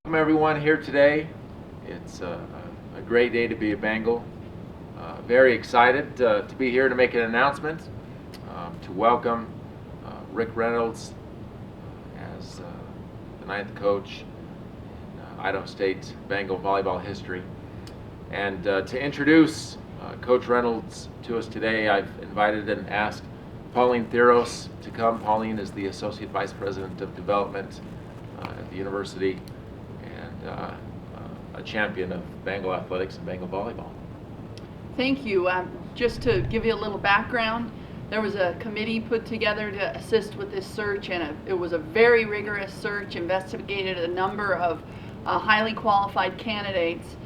Welcome everyone here today. It's a great day to be a Bengal. Very excited to be here to make an announcement, to welcome Rick Reynolds as the ninth coach in Idaho State Bengal volleyball history. And to introduce Coach Reynolds to us today, I've invited and asked Pauline Theros to come. Pauline is the Associate Vice President of Development at the university, a champion of Bengal athletics and Bengal volleyball. Thank you. Just to give you a little background, there was a committee put together to assist with this search, and it was a very rigorous search, investigated a number of highly qualified candidates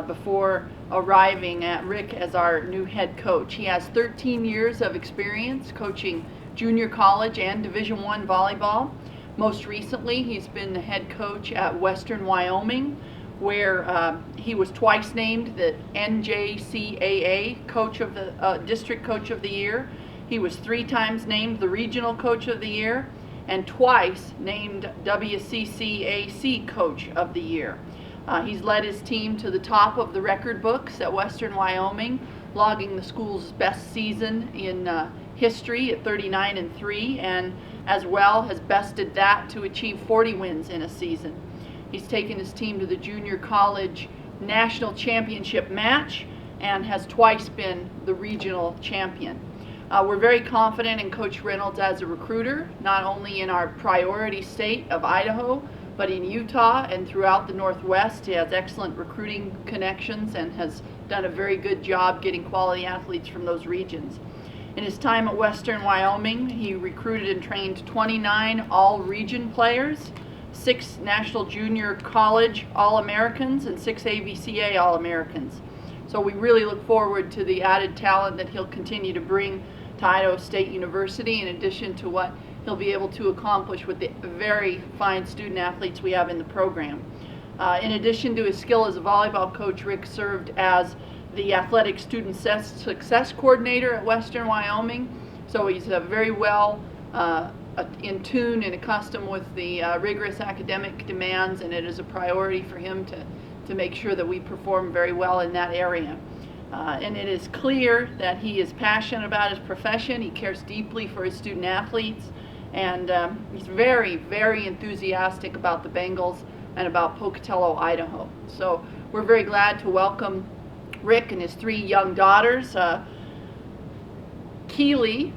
before arriving at Rick as our new head coach. He has 13 years of experience coaching junior college and Division I volleyball. Most recently, he's been the head coach at Western Wyoming, where he was twice named the NJCAA Coach of the District Coach of the Year. He was 3 times named the Regional Coach of the Year, and twice named WCCAC Coach of the Year. He's led his team to the top of the record books at Western Wyoming, logging the school's best season in history at 39-3, and as well has bested that to achieve 40 wins in a season. He's taken his team to the junior college national championship match and has twice been the regional champion. We're very confident in Coach Reynolds as a recruiter, not only in our priority state of Idaho, but in Utah and throughout the Northwest. He has excellent recruiting connections and has done a very good job getting quality athletes from those regions. In his time at Western Wyoming, he recruited and trained 29 all-region players, 6 National Junior College All-Americans, and 6 AVCA All-Americans. So we really look forward to the added talent that he'll continue to bring to Idaho State University, in addition to what he'll be able to accomplish with the very fine student athletes we have in the program. In addition to his skill as a volleyball coach, Rick served as the athletic student success coordinator at Western Wyoming. So he's very well in tune and accustomed with the rigorous academic demands, and it is a priority for him to make sure that we perform very well in that area. And it is clear that he is passionate about his profession. He cares deeply for his student athletes, and he's very, very enthusiastic about the Bengals and about Pocatello, Idaho. So we're very glad to welcome Rick and his 3 young daughters, Keely,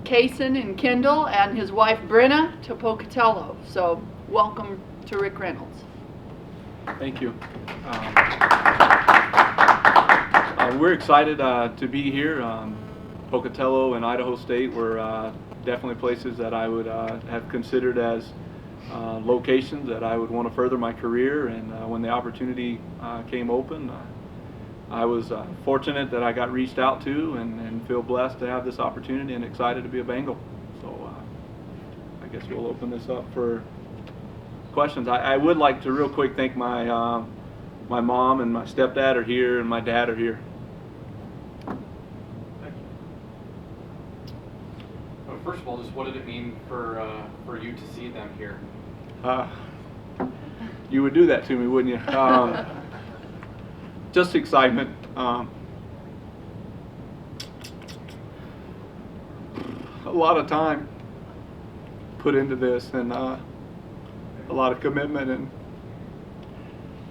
Kaysen, and Kendall, and his wife Brenna, to Pocatello. So welcome to Rick Reynolds. Thank you. We're excited to be here. Pocatello and Idaho State were definitely places that I would have considered as locations that I would want to further my career, and when the opportunity came open, I was fortunate that I got reached out to, and feel blessed to have this opportunity and excited to be a Bengal. So I guess we'll open this up for questions. I would like to real quick thank my my mom and my stepdad are here, and my dad are here. Well, first of all, just what did it mean for you to see them here? You would do that to me, wouldn't you? Just excitement. A lot of time put into this, and a lot of commitment,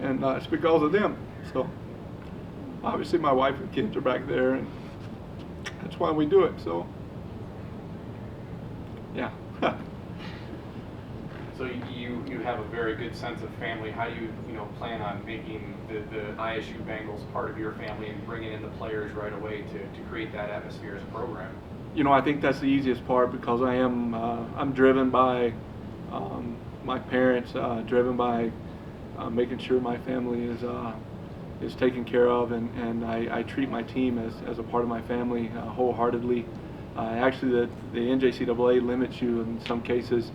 and it's because of them. So obviously my wife and kids are back there, and that's why we do it. So yeah. So you have a very good sense of family. How do you plan on making the ISU Bengals part of your family and bringing in the players right away to create that atmosphere as a program? I think that's the easiest part, because I'm driven by my parents, driven by making sure my family is taken care of, and I treat my team as a part of my family wholeheartedly. Actually, the NJCAA limits you in some cases.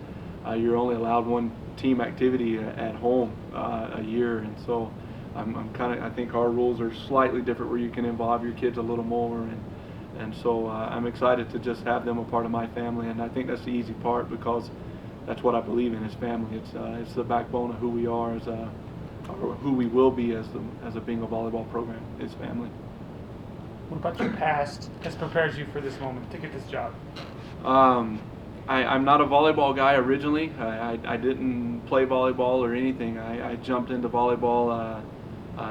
You're only allowed 1 team activity at home a year, and so I think our rules are slightly different, where you can involve your kids a little more, and so I'm excited to just have them a part of my family, and I think that's the easy part, because that's what I believe in, is family. It's the backbone of who we are or who we will be as a Bengal volleyball program is family. What about your past has prepared you for this moment to get this job? I'm not a volleyball guy originally. I didn't play volleyball or anything. I jumped into volleyball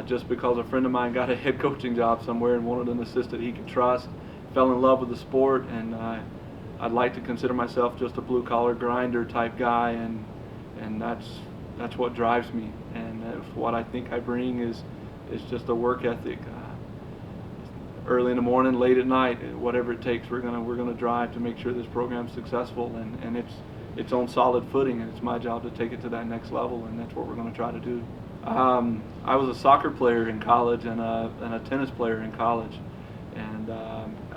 just because a friend of mine got a head coaching job somewhere and wanted an assistant he could trust. Fell in love with the sport, and I'd like to consider myself just a blue-collar grinder type guy, and that's what drives me. And what I think I bring is just a work ethic. Early in the morning, late at night, whatever it takes, we're gonna drive to make sure this program's successful, and it's on solid footing, and it's my job to take it to that next level, and that's what we're gonna try to do. I was a soccer player in college and a tennis player in college, and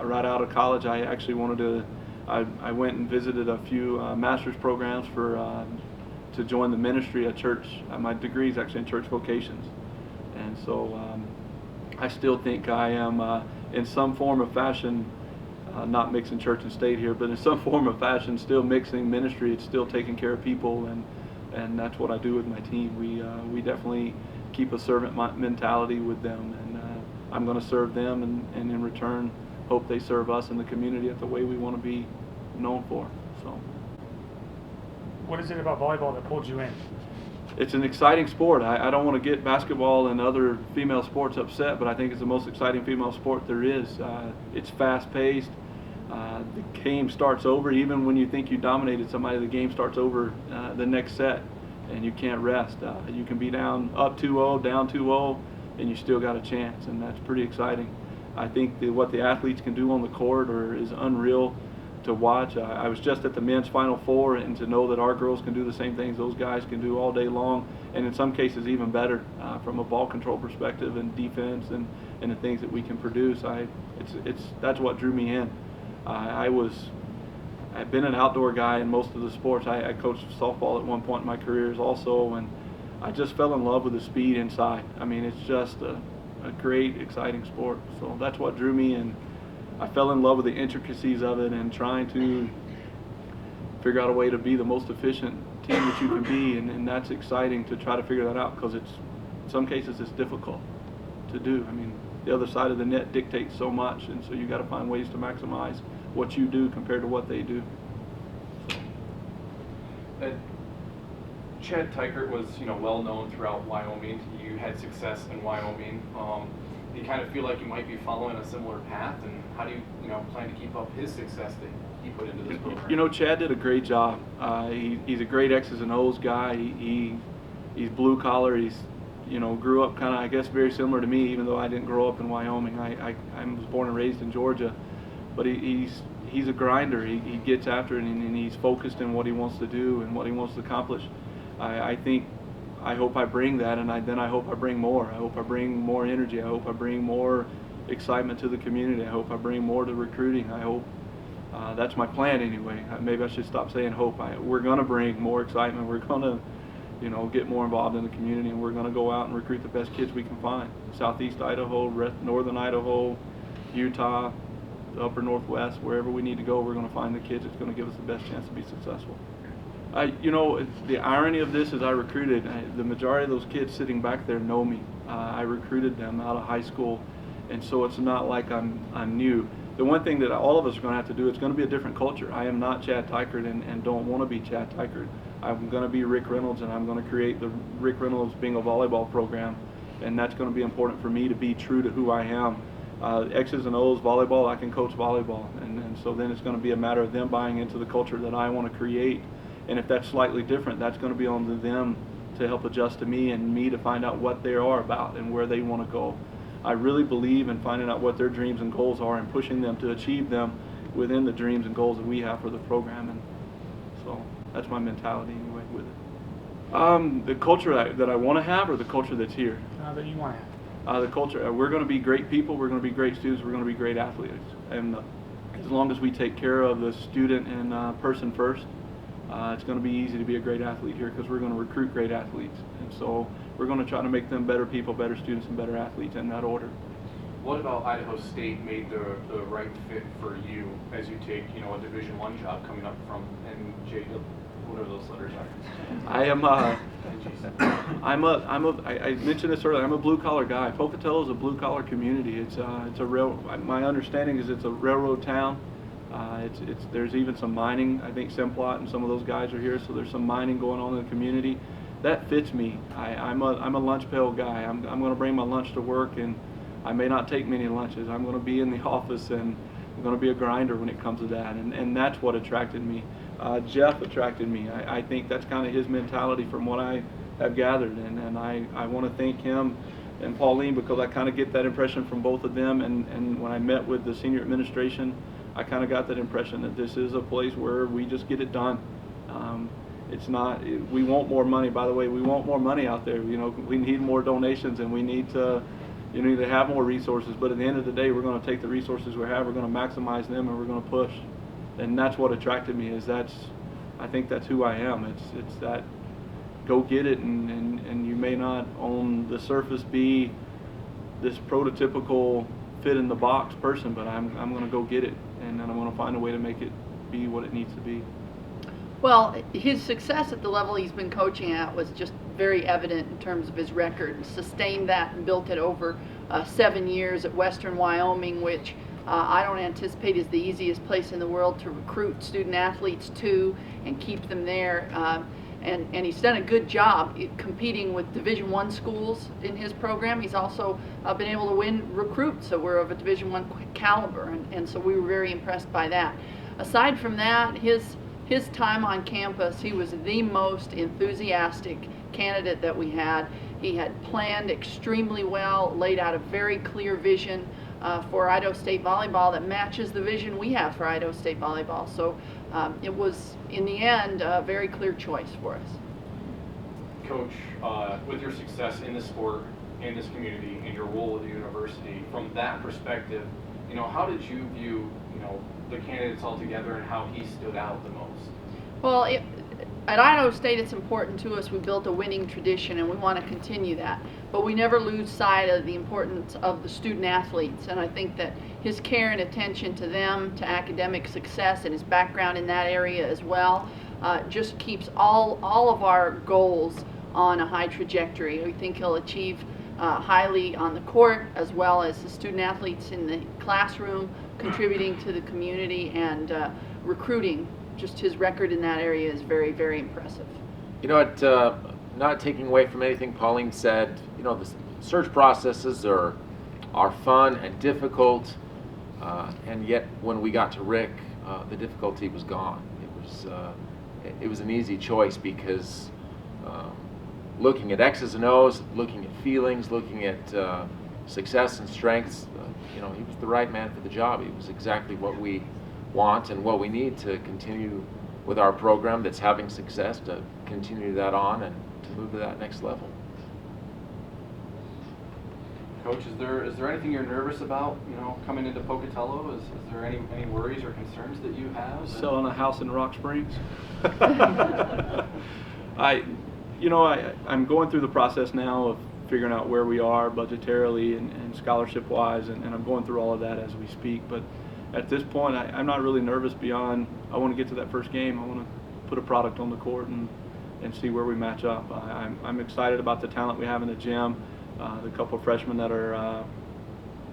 right out of college, I actually wanted to. I went and visited a few master's programs to join the ministry at church. My degree is actually in church vocations, and so I still think I am in some form of fashion, not mixing church and state here, but in some form of fashion, still mixing ministry. It's still taking care of people, and that's what I do with my team. We definitely keep a servant mentality with them, and I'm going to serve them, and in return, hope they serve us in the community at the way we want to be known for. So, What is it about volleyball that pulled you in? it's an exciting sport. I don't want to get basketball and other female sports upset, but I think it's the most exciting female sport there is. It's fast-paced. The game starts over. Even when you think you dominated somebody, the game starts over the next set, and you can't rest. You can be down up 2-0, down 2-0, and you still got a chance, and that's pretty exciting. I think what the athletes can do on the court is unreal to watch. I was just at the men's Final Four, and to know that our girls can do the same things those guys can do all day long, and in some cases even better from a ball control perspective and defense and the things that we can produce. That's what drew me in. I've been an outdoor guy in most of the sports. I coached softball at one point in my career also, and I just fell in love with the speed inside. I mean, it's just a great, exciting sport. So that's what drew me, and I fell in love with the intricacies of it and trying to figure out a way to be the most efficient team that you can be, and that's exciting to try to figure that out, because in some cases it's difficult to do. I mean, the other side of the net dictates so much, and so you got to find ways to maximize what you do compared to what they do. Chad Teichert was, well known throughout Wyoming. You had success in Wyoming. Do you kind of feel like you might be following a similar path, and how do you, plan to keep up his success that he put into this program? Chad did a great job. He's a great X's and O's guy. He's blue collar. He's grew up kind of, I guess, very similar to me, even though I didn't grow up in Wyoming. I was born and raised in Georgia, but he's a grinder. He gets after it, and he's focused in what he wants to do and what he wants to accomplish. I hope I bring that, and then I hope I bring more. I hope I bring more energy. I hope I bring more excitement to the community. I hope I bring more to recruiting. I hope that's my plan anyway. Maybe I should stop saying hope. We're going to bring more excitement. We're going to get more involved in the community, and we're going to go out and recruit the best kids we can find. Southeast Idaho, northern Idaho, Utah, the upper Northwest, wherever we need to go, we're going to find the kids that's going to give us the best chance to be successful. The irony of this is I recruited, the majority of those kids sitting back there know me. I recruited them out of high school, and so it's not like I'm new. The one thing that all of us are going to have to do, it's going to be a different culture. I am not Chad Teichert and don't want to be Chad Teichert. I'm going to be Rick Reynolds, and I'm going to create the Rick Reynolds Bengal volleyball program, and that's going to be important for me to be true to who I am. X's and O's volleyball, I can coach volleyball, and so then it's going to be a matter of them buying into the culture that I want to create. And if that's slightly different, that's going to be on to them to help adjust to me, and me to find out what they are about and where they want to go. I really believe in finding out what their dreams and goals are and pushing them to achieve them within the dreams and goals that we have for the program. And so that's my mentality anyway with it. The culture that I want to have, or the culture that's here? That you want to have. The culture, we're going to be great people, we're going to be great students, we're going to be great athletes. And as long as we take care of the student and person first, it's going to be easy to be a great athlete here, because we're going to recruit great athletes. And so we're going to try to make them better people, better students, and better athletes in that order. What about Idaho State made the right fit for you as you take, a Division I job coming up from NJW? whatever those letters are. I am. I mentioned this earlier. I'm a blue collar guy. Pocatello is a blue collar community. It's a my understanding is it's a railroad town. There's even some mining. I think Simplot and some of those guys are here, so there's some mining going on in the community. That fits me. I'm a lunch pail guy. I'm going to bring my lunch to work, and I may not take many lunches. I'm going to be in the office, and I'm going to be a grinder when it comes to that, and that's what attracted me. Jeff attracted me. I think that's kind of his mentality from what I have gathered, and I want to thank him and Pauline because I kind of get that impression from both of them, and when I met with the senior administration, I kind of got that impression that this is a place where we just get it done. It's not, we want more money, by the way, we want more money out there. You know, we need more donations, and we need to, you need to have more resources, but at the end of the day, we're going to take the resources we have, we're going to maximize them, and we're going to push. And that's what attracted me, is I think that's who I am. It's that go get it, and you may not on the surface be this prototypical fit in the box person, but I'm going to go get it, and then I'm going to find a way to make it be what it needs to be. Well, his success at the level he's been coaching at was just very evident in terms of his record. Sustained that and built it over 7 years at Western Wyoming, which I don't anticipate is the easiest place in the world to recruit student athletes to and keep them there. And he's done a good job competing with Division I schools in his program. He's also been able to win recruits, so we're of a Division I caliber, and so we were very impressed by that. Aside from that, his time on campus, he was the most enthusiastic candidate that we had. He had planned extremely well, laid out a very clear vision for Idaho State volleyball that matches the vision we have for Idaho State volleyball. So it was, in the end, a very clear choice for us. Coach, with your success in the sport, in this community, and your role at the university, from that perspective, you know, how did you view, you know, the candidates altogether and how he stood out the most? Well, at Idaho State, it's important to us. We built a winning tradition, and we want to continue that. But we never lose sight of the importance of the student athletes, and I think that his care and attention to them, to academic success, and his background in that area as well, just keeps all of our goals on a high trajectory. We think he'll achieve highly on the court, as well as the student athletes in the classroom, contributing to the community and recruiting. Just his record in that area is very, very impressive. You know what, not taking away from anything Pauline said, you know, the search processes are fun and difficult, and yet when we got to Rick, the difficulty was gone. It was an easy choice because looking at X's and O's, looking at feelings, looking at success and strengths, you know, he was the right man for the job. He was exactly what we want and what we need to continue with our program that's having success, to continue that on and to move to that next level. Coach, is there anything you're nervous about, you know, coming into Pocatello? Is there any worries or concerns that you have? Selling a house in Rock Springs. I'm going through the process now of figuring out where we are budgetarily and scholarship-wise, and I'm going through all of that as we speak. But at this point, I'm not really nervous beyond, I want to get to that first game. I want to put a product on the court and see where we match up. I'm excited about the talent we have in the gym. The couple of freshmen that are,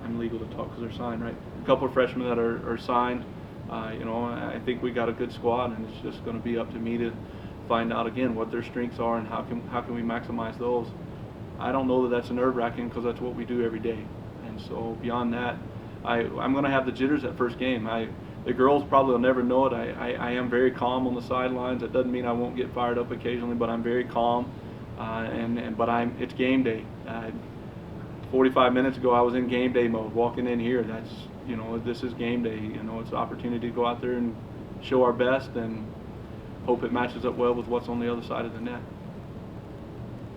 I'm legal to talk because they're signed, right? A couple of freshmen that are signed. You know, I think we got a good squad, and it's just going to be up to me to find out again what their strengths are and how can we maximize those. I don't know that that's nerve-wracking because that's what we do every day. And so beyond that, I'm going to have the jitters that first game. The girls probably will never know it. I am very calm on the sidelines. That doesn't mean I won't get fired up occasionally, but I'm very calm. But it's game day. 45 minutes ago, I was in game day mode. Walking in here, that's, you know, this is game day. You know, it's an opportunity to go out there and show our best and hope it matches up well with what's on the other side of the net.